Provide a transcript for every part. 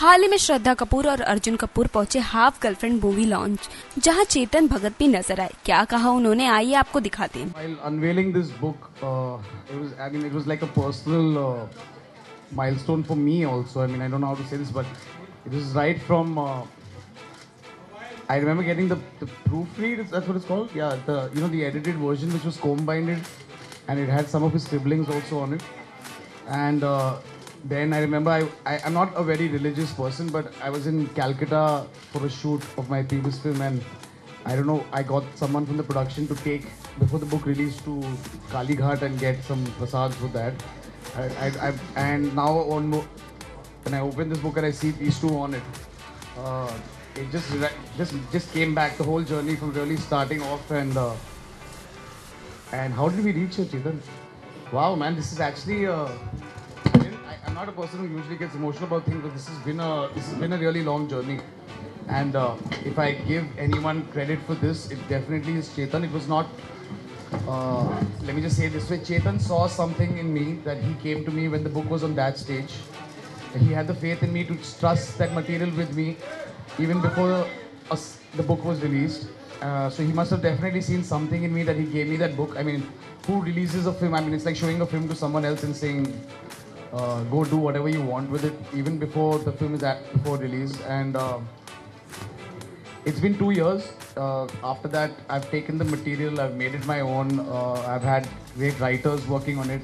हाल ही में श्रद्धा कपूर और अर्जुन कपूर पहुंचे हाफ गर्लफ्रेंड मूवी लॉन्च, जहां चेतन भगत भी नजर आए। क्या कहा उन्होंने, आइए आपको दिखाते हैं। While unveiling this book, it was like a personal milestone for me also. I mean, I don't know how to say this, but it was right from. I remember getting the proofread. That's what it's called. Yeah, the edited version which was comb-binded, and it had some of his scribblings also on it. And then I remember I'm not a very religious person, but I was in Calcutta for a shoot of my previous film, and I don't know, I got someone from the production to take before the book released to Kali Ghat and get some prasads for that. And now when I open this book and I see these two on it, it just came back the whole journey from really starting off and how did we reach here, Chetan? Wow, man, this is actually. I'm not a person who usually gets emotional about things, but this has been a really long journey. And if I give anyone credit for this, it definitely is Chetan. It was not. Let me just say it this way: Chetan saw something in me that he came to me when the book was on that stage. He had the faith in me to trust that material with me, even before the book was released. So he must have definitely seen something in me that he gave me that book. I mean, who releases a film? I mean, it's like showing a film to someone else and saying, go do whatever you want with it, even before the film is before release. And it's been 2 years. After that, I've taken the material, I've made it my own. I've had great writers working on it.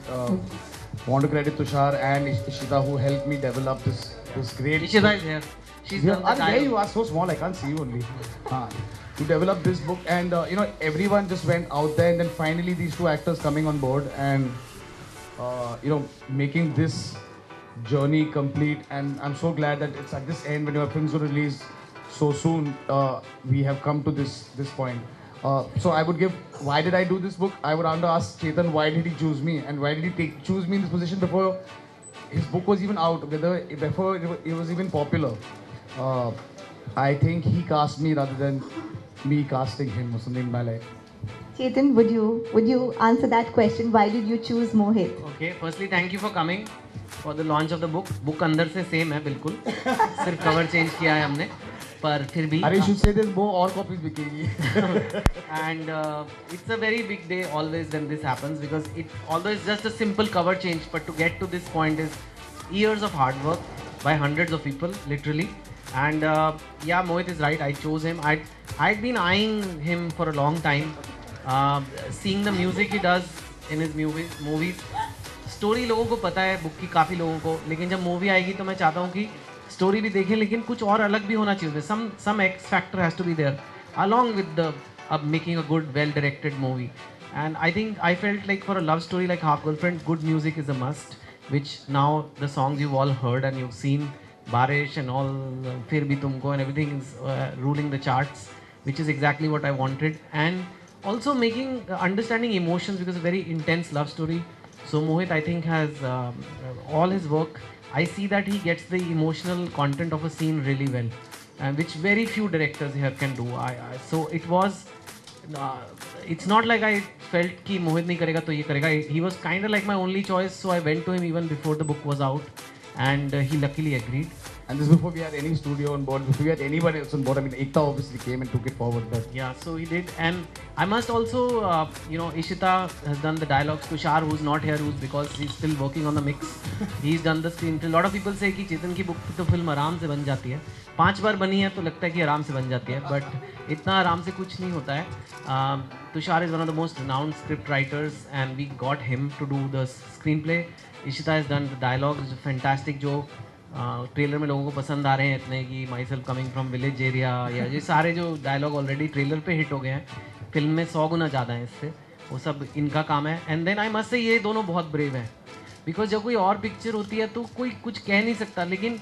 Want to credit Tushar and Ishita who helped me develop this great. Ishita is here. She's Yeah, done the there you dialogue. are, so small, I can't see you only. To develop this book, and everyone just went out there, and then finally these two actors coming on board, and making this journey complete. And I'm so glad that it's at this end when your films were released so soon. We have come to this point. So I would give. Why did I do this book? I would ask Chetan, why did he choose me, and why did he choose me in this position before his book was even out, before it was even popular. I think he cast me rather than me casting him or something in my life. Chetan, would you answer that question? Why did you choose Mohit? Okay, firstly thank you for coming for the launch of the book. Book अंदर से same है बिल्कुल, सिर्फ cover change किया है हमने, पर फिर भी. अरे you should say there's more और copies बिकेगी. And it's a very big day always when this happens, because although it's just a simple cover change, but to get to this point is years of hard work by hundreds of people, literally. And yeah, Mohit is right. I chose him. I'd been eyeing him for a long time, seeing the music he does in his movies. Story लोगों को पता है book की, काफ़ी लोगों को, लेकिन जब मूवी आएगी तो मैं चाहता हूँ कि स्टोरी भी देखें, लेकिन कुछ और अलग भी होना चाहिए. some X factor has to be there along with the making a good, well directed movie. And I think I felt like for a love story like Half Girlfriend, good music is a must, which now the songs you've all heard and you've seen, Barish and all, Fir Bhi Tumko and everything is ruling the charts, which is exactly what I wanted. And also making, understanding emotions, because a very intense love story. So Mohit, I think, has all his work, I see that he gets the emotional content of a scene really well, and which very few directors here can do. So it was, it's not like I felt कि Mohit नहीं करेगा तो ये करेगा. He was kind of like my only choice, so I went to him even before the book was out, and he luckily agreed. And this before we had any studio on board, before we had anybody else on board. I mean, Ekta obviously came and took it forward, but Yeah, so he did. And I must also, Ishita has done the dialogues. Tushar, who's not here, because he's still working on the mix, he's done the screenplay. A lot of people say कि चेतन की book तो film आराम से बन जाती है. 5 बार बनी है तो लगता है कि आराम से बन जाती है, but इतना आराम से कुछ नहीं होता है. Tushar is one of the most renowned script writers, and we got him to do the screenplay. Ishita has done the dialogues, fantastic, जो ट्रेलर में लोगों को पसंद आ रहे हैं इतने कि my self coming from village area, या ये सारे जो डायलॉग ऑलरेडी ट्रेलर पे हिट हो गए हैं, फिल्म में 100 गुना ज़्यादा है इससे, वो सब इनका काम है. And then I must say ये दोनों बहुत ब्रेव हैं, बिकॉज जब कोई और पिक्चर होती है तो कोई कुछ कह नहीं सकता, लेकिन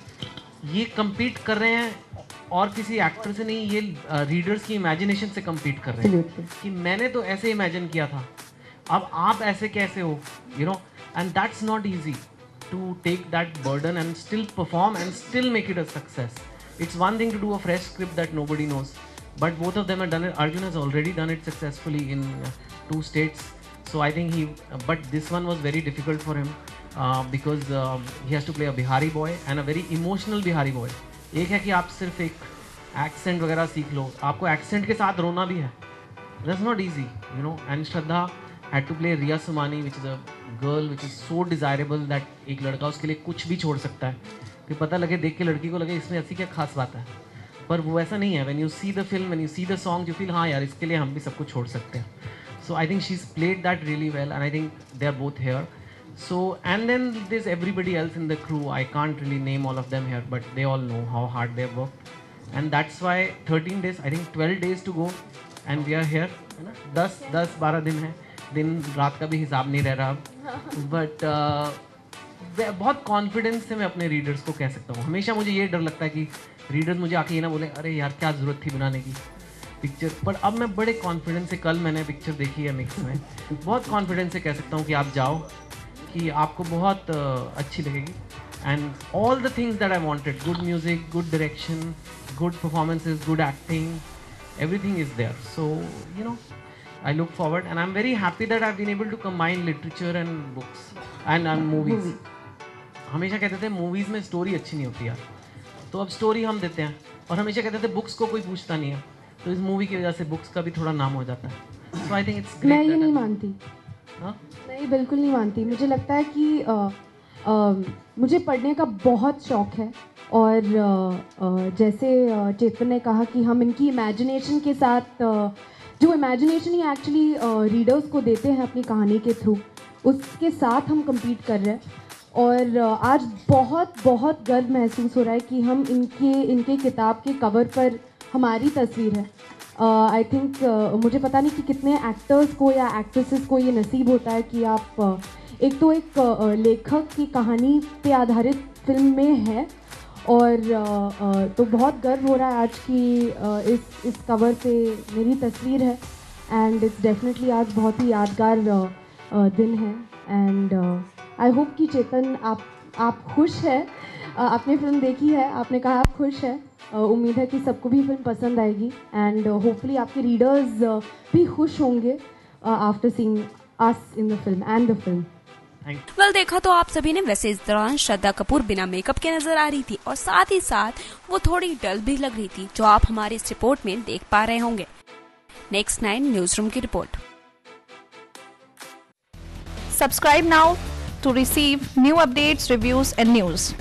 ये कम्पीट कर रहे हैं और किसी एक्टर से नहीं, ये रीडर्स की इमेजिनेशन से कम्पीट कर रहे हैं कि मैंने तो ऐसे इमेजिन किया था, अब आप ऐसे कैसे हो, and that's not easy to take that burden and still perform and still make it a success. It's one thing to do a fresh script that nobody knows, but both of them have done it. Arjun has already done it successfully in 2 states, so I think but this one was very difficult for him. because he has to play a Bihari boy and a very emotional Bihari boy. एक है कि आप सिर्फ एक accent वगैरह सीख लो, आपको accent के साथ रोना भी है. That's not easy, you know. And Shraddha had to play Riya Somani, which is a girl which is so desirable that एक लड़का उसके लिए कुछ भी छोड़ सकता है. कि पता लगे, देख के लड़की को लगे इसमें ऐसी क्या खास बात है. पर वो ऐसा नहीं है. When you see the film, when you see the song, you feel हाँ यार इसके लिए हम भी सब कुछ छोड़ सकते हैं. So I think she's played that really well, and I think they are both here. So, and then there's everybody else in the crew. I can't really name all of them here, but they all know how hard they've worked. And that's why 13 days, I think 12 days to go, and we are here. 10-12 दिन है. दिन रात का भी हिसाब नहीं रह रहा अब. But बहुत कॉन्फिडेंस से मैं अपने रीडर्स को कह सकता हूँ. हमेशा मुझे ये डर लगता है कि रीडर्स मुझे आके ये ना बोले अरे यार क्या ज़रूरत थी बनाने की पिक्चर. पर अब मैं बड़े कॉन्फिडेंस से, कल मैंने पिक्चर देखी है मिक्स में, बहुत कॉन्फिडेंस से कह सकता हूँ कि आप जाओ, कि आपको बहुत अच्छी लगेगी. And all the things that I wanted, good music, good direction, good performances, good acting, everything is there. So, you know, I look forward and I'm very happy that I've been able to combine literature and books and movies. हमेशा कहते थे movies में story अच्छी नहीं होती यार, तो अब स्टोरी हम देते हैं. और हमेशा कहते थे बुक्स को कोई पूछता नहीं है, तो इस मूवी की वजह से बुक्स का भी थोड़ा नाम हो जाता है. So I think it's great. मैं ये नहीं मानती. हाँ? नहीं, बिल्कुल नहीं मानती. मुझे लगता है कि मुझे पढ़ने का बहुत शौक़ है, और जैसे चेतन ने कहा कि हम इनकी इमेजिनेशन के साथ, जो इमेजिनेशन ही एक्चुअली रीडर्स को देते हैं अपनी कहानी के थ्रू, उसके साथ हम compete कर रहे हैं. और आज बहुत बहुत गर्व महसूस हो रहा है कि हम इनके किताब के कवर पर हमारी तस्वीर है. आई थिंक मुझे पता नहीं कि कितने एक्टर्स को या एक्ट्रेसेस को ये नसीब होता है कि आप एक तो एक लेखक की कहानी पे आधारित फिल्म में है, और तो बहुत गर्व हो रहा है आज की इस कवर पे मेरी तस्वीर है. एंड इट्स डेफिनेटली आज बहुत ही यादगार दिन है. एंड आई होप कि चेतन आप खुश हैं. आपने फिल्म देखी है, आपने कहा आप खुश हैं. उम्मीद है कि सबको भी फिल्म पसंद आएगी, एंड होपफुली आपके रीडर्स भी खुश होंगे after seeing us in the film and the film. Well, देखा तो आप सभी ने. वैसे इस दौरान श्रद्धा कपूर बिना मेकअप के नजर आ रही थी, और साथ ही साथ वो थोड़ी डल भी लग रही थी, जो आप हमारी इस रिपोर्ट में देख पा रहे होंगे. नेक्स्ट 9 न्यूज रूम की report. Subscribe now to receive new updates, reviews and news.